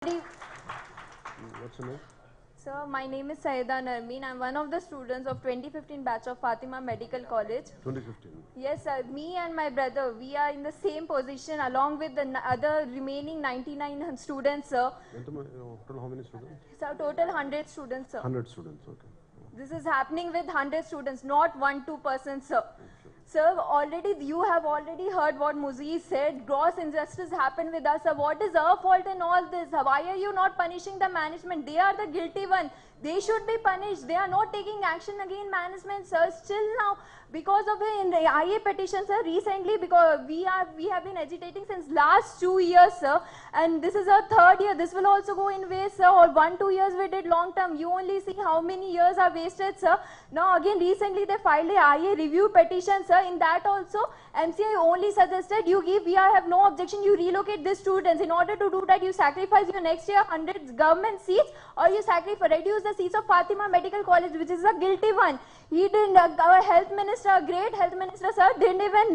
What's your name? Sir, my name is Sayyida Narmeen. I'm one of the students of 2015 batch of Fatima Medical College. 2015. Yes, sir. Me and my brother, we are in the same position along with the other remaining 99 students, sir. Total how many students? So total 100 students, sir. 100 students, okay. This is happening with 100 students, not 1-2 persons, sir. Sir, already you have already heard what Muzi said. Gross injustice happened with us. Sir, what is our fault in all this? Why are you not punishing the management? They are the guilty one. They should be punished. They are not taking action against management, sir. Still now, because of the IA petition, sir, recently, because we have been agitating since last 2 years, sir, and this is our third year. This will also go in waste, sir. Or 1-2 years we did long term. You only see how many years are wasted, sir. Now again, recently they filed a IA review petition, sir. In that also, MCI only suggested you give. We have no objection. You relocate these students. In order to do that, you sacrifice your next year 100 government seats, or you reduce the seats of Fatima Medical College, which is a guilty one. He didn't. Our health minister, great health minister, sir, didn't even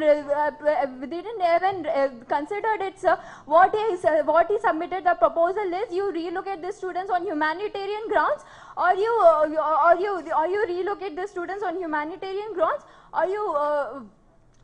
considered it, sir. What he submitted the proposal is you relocate the students on humanitarian grounds, or you relocate the students on humanitarian grounds, or you.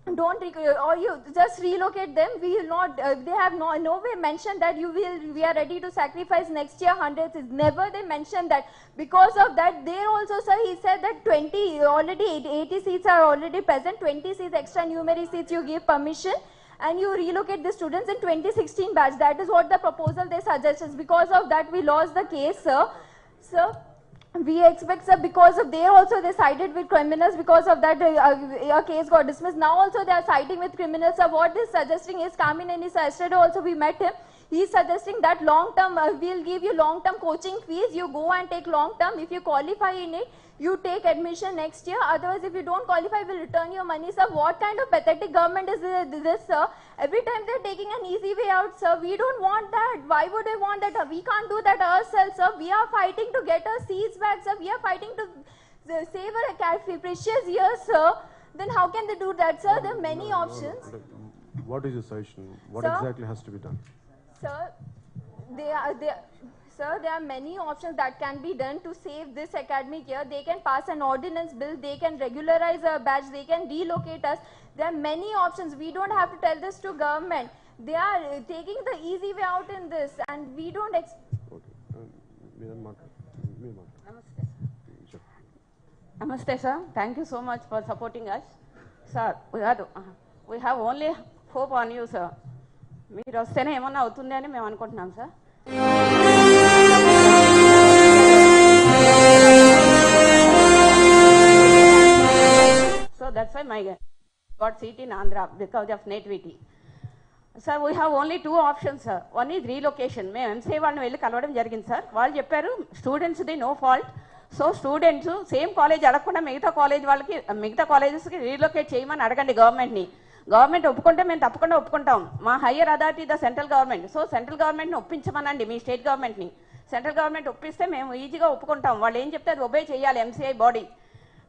Or you just relocate them. We will not. They have no way mentioned that we are ready to sacrifice next year hundreds. Never they mentioned that. Because of that, there also, sir, he said that 80 seats are already present. 20 seats extra numeric seats you give permission, and you relocate the students in 2016 batch. That is what the proposal they suggested. Because of that, we lost the case, sir. Sir. We expect, sir, because of they sided with criminals. Because of that, a case got dismissed. Now also they are siding with criminals. Sir, what is suggesting is Kamineni, sir. Yesterday also we met him. He is suggesting that long term, we'll give you long term coaching fees. You go and take long term. If you qualify in it, you take admission next year. Otherwise, if you don't qualify, we'll return your money, sir. What kind of pathetic government is this, sir? Every time they're taking an easy way out, sir. We don't want that. Why would we want that? We can't do that ourselves, sir. We are fighting to get our seats back, sir. We are fighting to save our precious years, sir. Then how can they do that, sir? There are many options. What is your suggestion? What Sir? exactly has to be done? Sir, there are many options that can be done to save this academic year. They can pass an ordinance bill. They can regularize our batch. They can relocate us. There are many options. We don't have to tell this to government. They are taking the easy way out in this, and we don't. Okay. Namaste, sir. Thank you so much for supporting us. Sir, we have only hope on you, sir. మీరు వస్తేనే ఏమన్నా అవుతుంది అని మేము అనుకుంటున్నాం sir. So that's why my got seat in Andhra because of nativity. Sir, we have only two options, sir. One is relocation. మేము MCA వాళ్ళని వెళ్ళి కలవడం జరిగింది సార్. వాళ్ళు చెప్పారు స్టూడెంట్స్ది no fault. So students same college అడగకుండా మిగతా కాలేజెస్కి రీలొకేట్ చేయమని అడగండి గవర్నమెంట్ని. గవర్నమెంట్ ఒప్పుకుంటే మేము తప్పకుండా ఒప్పుకుంటాం. మా higher authority the central government. So central గవర్నమెంట్ని ఒప్పించమనండి మీ స్టేట్ గవర్నమెంట్ని. సెంట్రల్ గవర్నమెంట్ ఒప్పిస్తే మేము ఈజీగా ఒప్పుకుంటాం. వాళ్ళు ఏం చెప్తే అది ఒబే చేయాలి ఎంసీఐ బాడీ.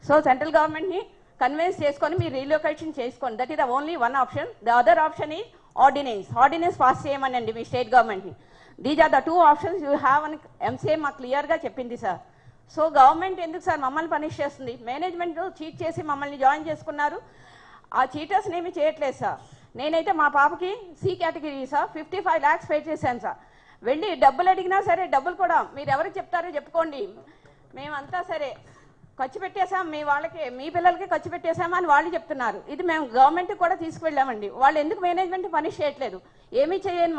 సో సెంట్రల్ గవర్నమెంట్ని కన్విన్స్ చేసుకొని మీరు రీలొకేషన్ చేసుకోండి. That is the only one option. The other option is ordinance pass చేయమనండి మీ స్టేట్ గవర్నమెంట్ని. These are the two options you have అని ఎంసీఐ మాకు క్లియర్గా చెప్పింది సార్. సో గవర్నమెంట్ ఎందుకు సార్ మమ్మల్ని పనిష్ చేస్తుంది? మేనేజ్మెంట్ చీట్ చేసి మమ్మల్ని జాయిన్ చేసుకున్నారు. ఆ చీటర్స్ని ఏమి చేయట్లేదు సార్. నేనైతే మా పాపకి C category sir 55 lakhs pay చేశాను సార్. వెళ్ళి డబ్బులు అడిగినా సరే డబ్బులు కూడా మీరు ఎవరికి చెప్తారో చెప్పుకోండి, మేమంతా సరే ఖర్చు పెట్టేశాం, మీ పిల్లలకి ఖర్చు పెట్టేశామా అని వాళ్ళు చెప్తున్నారు. ఇది మేము గవర్నమెంట్కి కూడా తీసుకువెళ్ళామండి. వాళ్ళు ఎందుకు మేనేజ్మెంట్ పనిష్ చేయట్లేదు? ఏమీ చేయని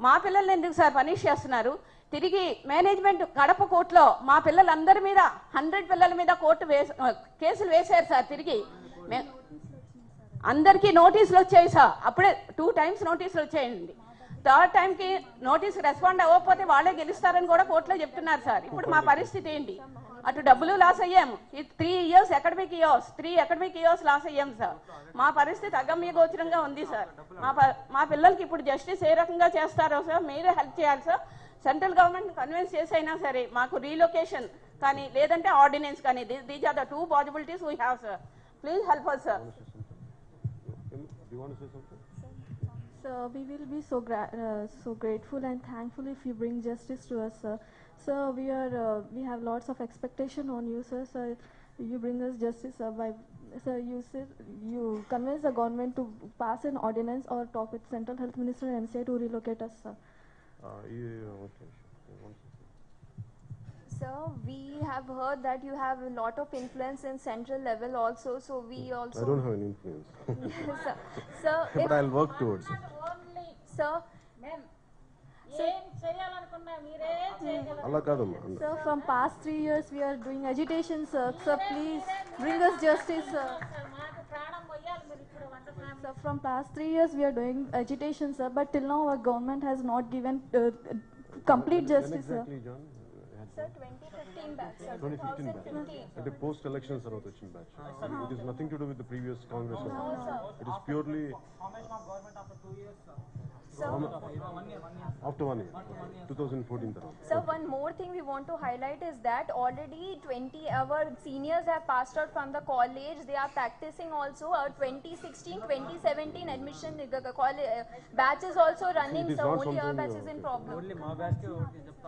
మా పిల్లల్ని ఎందుకు సార్ పనిష్ చేస్తున్నారు? తిరిగి మేనేజ్మెంట్ కడప కోర్టులో మా పిల్లలందరి మీద 100 పిల్లల మీద కేసులు వేశారు సార్. తిరిగి అందరికీ నోటీసులు వచ్చాయి సార్. అప్పుడే 2 times నోటీసులు వచ్చాయండి. థర్డ్ టైంకి నోటీస్ రెస్పాండ్ అవ్వకపోతే వాళ్ళే గెలుస్తారని కూడా కోర్టులో చెప్తున్నారు సార్. ఇప్పుడు మా పరిస్థితి ఏంటి? అటు డబ్బులు లాస్ అయ్యాము. 3 years అకాడమిక్ ఇయర్స్ లాస్ అయ్యాము సార్. మా పరిస్థితి అగమ్య గోచరంగా ఉంది సార్. మా పిల్లలకి ఇప్పుడు జస్టిస్ ఏ రకంగా చేస్తారో సార్ మీరే హెల్ప్ చేయాలి సార్. సెంట్రల్ గవర్నమెంట్ కన్విన్స్ చేసైనా సరే మాకు రీలొకేషన్ కానీ లేదంటే ఆర్డినెన్స్ కానీ these are the 2 possibilities we have, sir. Please help us, sir. So we will be so grateful and thankful if you bring justice to us, sir. So we have lots of expectation on you, sir. So you bring us justice, sir. You convince the government to pass an ordinance or talk with Central Health Minister and MCA to relocate us, sir. Yeah, okay. One second. Sir, we have heard that you have a lot of influence in central level also, so we also... I don't have any influence. Sir, sir, But I'll work towards it. sir, ఏం చేయాలనుకున్నా మీరే చేయగలరు. అలా కాదమ్మా. Sir, from past 3 years we are doing agitation, sir. Sir, please bring us justice, sir. మాకు ప్రాణం పోయాలి మీరు ఇప్పుడు వంట Sir, from past 3 years we are doing agitation, sir. But till now our government has not given complete When justice, sir. exactly, John? sir, 2015 batch, sir, 2015 batch. 2015. At the post-election తర్వాత వచ్చిన batch. It is nothing to do with the previous Congress. It is purely after 1 year, 2014 తర్వాత. Sir, one more thing we want to highlight is that already 20 our seniors have passed out from the college. They are practicing also. Our 2016, 2017 admission college batch is also running. It is So not only our something, batch is in problem.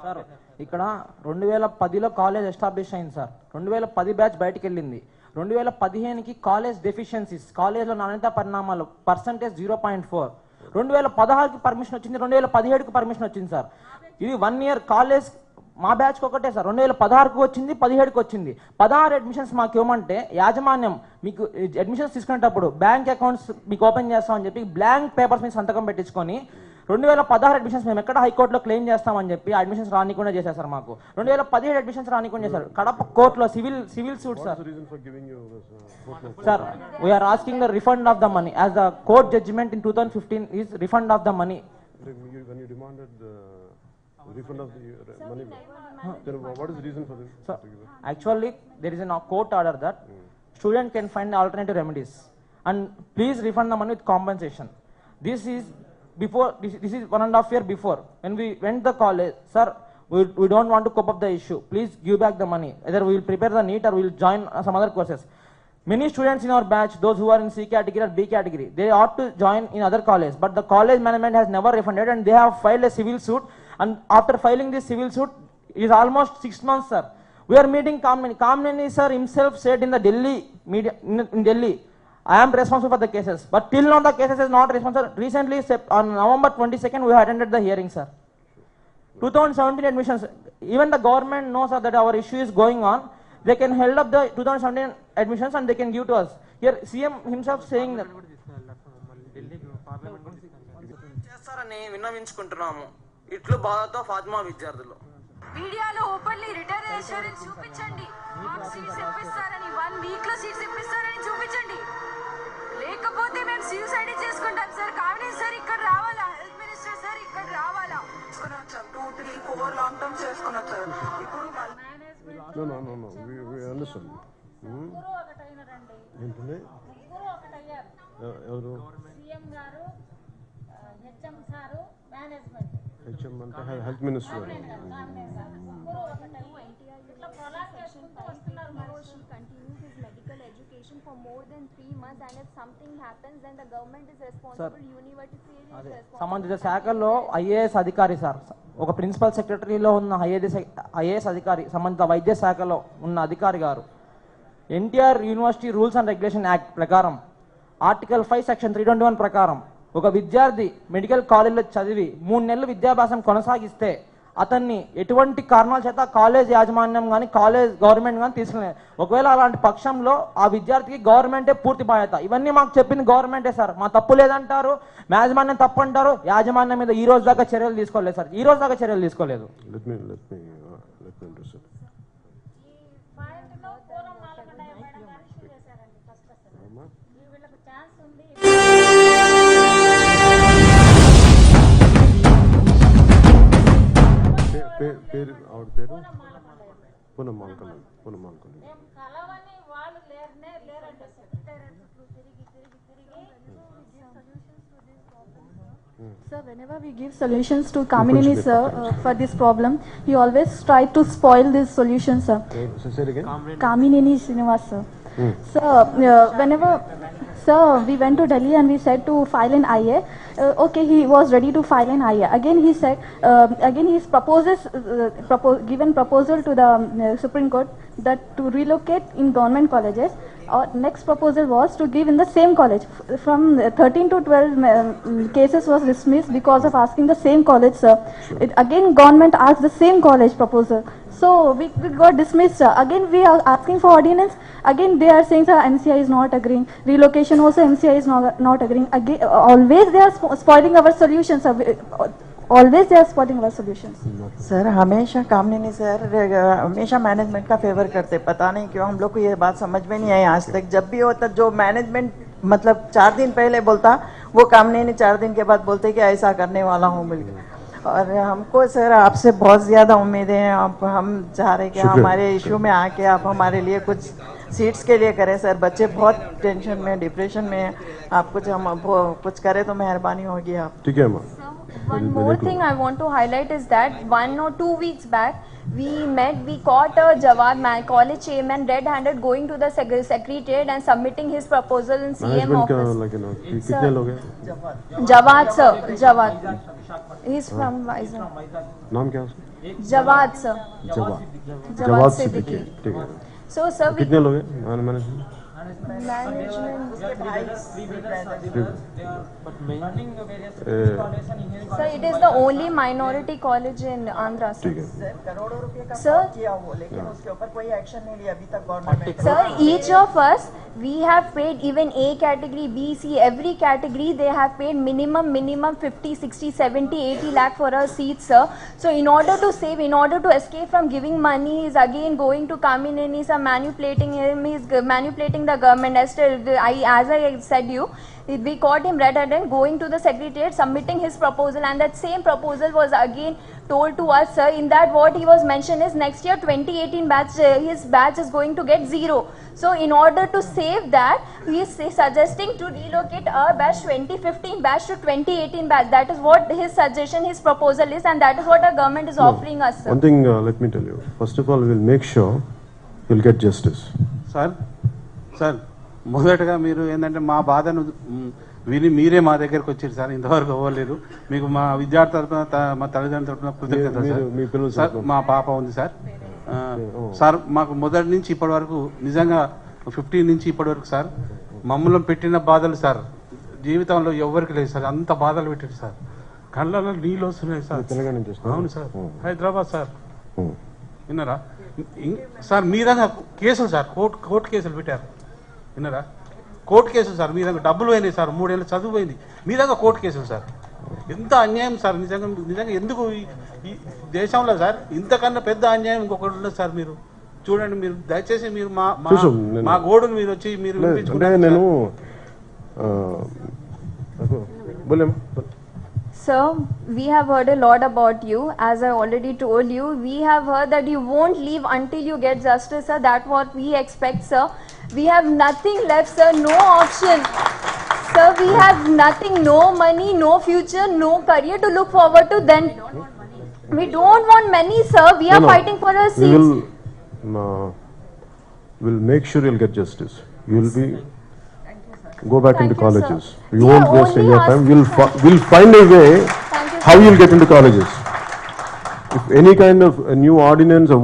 Sir ఇక్కడ 2010లో college establish అయింది sir. 2010 batch బయటికి వెళ్ళింది. 2015కి college deficiencies, కాలేజ్లో నాణ్యత పరిణామాలు percentage 0.4. 2016కి permission వచ్చింది, 2017కి permission వచ్చింది sir. ఇది 1 ఇయర్ కాలేజ్ మా బ్యాచ్కి ఒకటే సార్. 2016కి వచ్చింది, 17కి వచ్చింది. 16 అడ్మిషన్స్ మాకు ఇవ్వమంటే యాజమాన్యం మీకు అడ్మిషన్స్ తీసుకునేటప్పుడు బ్యాంక్ అకౌంట్స్ మీకు ఓపెన్ చేస్తామని చెప్పి బ్లాంక్ పేపర్స్ మీద సంతకం పెట్టించుకొని 2016 అడ్మిషన్స్ మేము ఎక్కడ హైకోర్టులో క్లెయిమ్ చేస్తామని చెప్పి అడ్మిషన్స్ రానికుండా చేశారు సార్. మాకు 2017 అడ్మిషన్స్ రానికుండా చేశారు. కడప కోర్టులో civil suit sir. What's the reason for giving you this court notice? Sir, we are asking the refund of the money as the court judgment in 2015 is refund of the money. When you demanded the refund of the money, then what is the reason for this? So actually there is a court order that student can find alternative remedies and please refund the money with compensation. This is before this is 1.5 year before when we went the college, sir, we don't want to cope up the issue, please give back the money, either we will prepare the NEET or we will join some other courses. Many students in our batch, those who are in C category or B category, they ought to join in other college, but the college management has never refunded and they have filed a civil suit, and after filing this civil suit it is almost 6 months, sir. We are meeting Kamneni sir himself said in the Delhi media in Delhi, I am responsible for the cases, but till now the cases is not responsible. Recently on November 22nd we have attended the hearing, sir. 2017 admissions, even the government knows that our issue is going on. They can hold up the 2017 admissions and they can give to us. Here CM himself saying that చేస్తారని విన్నవించుకుంటున్నాము. ఇట్లు బాధతో ఫాతిమా విద్యార్థులు. మీడియాలో openly return assurance చూపించండి. మాకు seats ఇప్పిస్తారని 1 week లో seats ఇప్పిస్తారని చూపించండి. లేకపోతే మేము సూసైడ్ చేసుకుంటాం సార్. కావాలి సార్ ఇక్కడ రావాలా, హెల్త్ మినిస్టర్ సార్ ఇక్కడ రావాలా. 2, 3, 4 లాంగ్ టర్మ్ చేసుకున్నాం సార్. ఇప్పుడు No. We understand. ముగ్గురు ఒకటైనారండి. ఏంటంటే ముగ్గురు ఒకటయ్యారు. ఎవరు సీఎం గారు, హెచ్ఎం సారు, మేనేజ్మెంట్. హెచ్ఎం అంటే హెల్త్ మినిస్టర్. ముగ్గురు ఒకటయ్యి ఇట్లా ప్రొలాంగ్ చేసుకుంటూ వస్తున్నారు. He continues his medical education for more than 3 months, and if something happens then the government is responsible, university is responsible. సంబంధిత శాఖల్లో ఐఏఎస్ అధికారి సార్, ఒక ప్రిన్సిపల్ సెక్రటరీలో ఉన్న ఐఏఎస్ అధికారి, సంబంధిత వైద్య శాఖలో ఉన్న అధికారి గారు NTR university rules and regulation act ప్రకారం ఆర్టికల్ 5 సెక్షన్ 321 ప్రకారం ఒక విద్యార్థి మెడికల్ కాలేజీలో చదివి 3 నెలలు విద్యాభ్యాసం కొనసాగిస్తే అతన్ని ఎటువంటి కారణాల చేత కాలేజ్ యాజమాన్యం కానీ కాలేజ్ గవర్నమెంట్ కానీ తీసుకునే, ఒకవేళ అలాంటి పక్షంలో ఆ విద్యార్థికి గవర్నమెంటే పూర్తి బాధ్యత. ఇవన్నీ మాకు చెప్పింది గవర్నమెంటే సార్. మా తప్పు లేదంటారు, యాజమాన్యం తప్పు అంటారు. యాజమాన్యం మీద ఈ రోజు దాకా చర్యలు తీసుకోలేదు సార్. ఈ రోజు దాకా చర్యలు తీసుకోలేదు. Let me address it. ఈ పాయింట్లో పూర్వం నాలుగుండయ మేడం గారు ఇష్యూ చేశారండి ఫస్ట్ అసలు. వీళ్ళకి ఛాన్స్ ఉంది. పేరు ఆవిడ పేరు పూనం మాల్కొండ. మేము కలవని వాళ్ళు లేరండి. సెక్రటేరియట్ చుట్టూ తిరిగి Sir, whenever we give solutions to Kamineni sir for this problem, he always try to spoil this solution, sir. Say it again. Kamineni Srinivas sir. Sir, So we went to Delhi and we said to file an IA. Okay, he was ready to file an IA. Again he said, again he given proposal to the Supreme Court that to relocate in government colleges. Our next proposal was to give in the same college. From 13 to 12 cases was dismissed because of asking the same college, sir. Again government asked the same college proposal. So we got dismissed, sir. Again we are asking for ordinance. Again they are saying, sir, MCI is not agreeing. Relocation also MCI is not agreeing. Again, always they are spoiling our solutions, sir. Always they are spoiling our solutions. Sir हमेशा कामनी sir हमेशा management का favour करते, पता नहीं क्यों हम लोग को ये बात समझ में नहीं आई आज तक. जब भी होता जो मैनेजमेंट मतलब 4 दिन पहले बोलता वो कामनी 4 दिन के बाद बोलते कि ऐसा करने वाला हूँ मिलकर. और हमको सर आपसे बहुत ज़्यादा उम्मीदें हैं. आप हम चाह रहे कि हमारे इशू में आके आप हमारे लिए कुछ सीट्स के लिए करें सर. बच्चे बहुत टेंशन में डिप्रेशन में हैं. आप कुछ करें तो मेहरबानी होगी आप. ठीक है माँ. One more thing I want to highlight is that 1 or 2 weeks back we caught a Jawad college chairman red-handed going to the secretariat and submitting his proposal in CM office. कितने लोग हैं? Jawad sir, Jawad. He's from Vizag. नाम क्या है उसका? Jawad sir. Jawad Siddiqui. ठीक है. So sir, कितने लोग हैं management? Sir, it is the only minority college in Andhra, sir. करोड़ों रुपए का Sir? किया वो, लेकिन उसके ऊपर कोई एक्शन नहीं लिया अभी तक government. Sir, each of us, we have paid even A category, B, C, every category they have paid minimum 50, 60, 70, 80 lakh for our seats, sir. So in order to save, in order to escape from giving money, he is again going to come in and he is manipulating him, he is manipulating the government. As I said you, we caught him red-handed going to the secretariat submitting his proposal, and that same proposal was again told to us, sir. In that what he was mentioned is next year 2018 batch, his batch is going to get 0. So in order to save that, he is suggesting to relocate our batch 2015 batch to 2018 batch. That is what his suggestion, his proposal is, and that is what our government is offering us, sir. One thing let me tell you. First of all, we will make sure you'll get justice. Sir మొదటగా మీరు ఏంటంటే మా బాధను విని మీరే మా దగ్గరకు వచ్చారు సార్. ఇంతవరకు అవ్వలేదు. మీకు మా విద్యార్థి తరఫున మా తల్లిదండ్రుల తరఫున కృతజ్ఞతలు సార్. మా పాప ఉంది సార్. సార్ మాకు మొదటి నుంచి ఇప్పటి వరకు నిజంగా 15 నుంచి ఇప్పటి వరకు సార్ మమ్మల్ని పెట్టిన బాధలు సార్ జీవితంలో ఎవరికి లేదు సార్. అంత బాధలు పెట్టారు సార్. కళ్ళలో నీళ్ళు వస్తున్నాయి సార్. అవును సార్, హైదరాబాద్ సార్. విన్నారా సార్? మీ దగ్గర కేసులు సార్, కోర్టు కేసులు పెట్టారు. విన్నారా? కోర్టు కేసులు సార్. మీ దగ్గర డబ్బులు పోయినాయి సార్. 3 ఏళ్ళ చదువు పోయింది. మీ దగ్గర కోర్టు కేసులు సార్. ఎంత అన్యాయం సార్. నిజంగా ఎందుకు ఈ దేశంలో సార్ ఇంతకన్నా పెద్ద అన్యాయం ఇంకొకటి ఉండదు సార్. మీరు చూడండి, మీరు దయచేసి మీరు మా గోడును మీరు వచ్చి మీరు నేను Sir, we have heard a lot about you. As I already told you, we have heard that you won't leave until you get justice, sir. That's what we expect, sir. We have nothing left, sir. No option. Sir, we have nothing. No money, no future, no career to look forward to. Then we don't want money, sir. We are fighting for our seats. We'll make sure you'll get justice. You'll be... Go back into you, colleges. sir. You won't waste any time. We'll find a way how you'll get into colleges. If any kind of a new ordinance or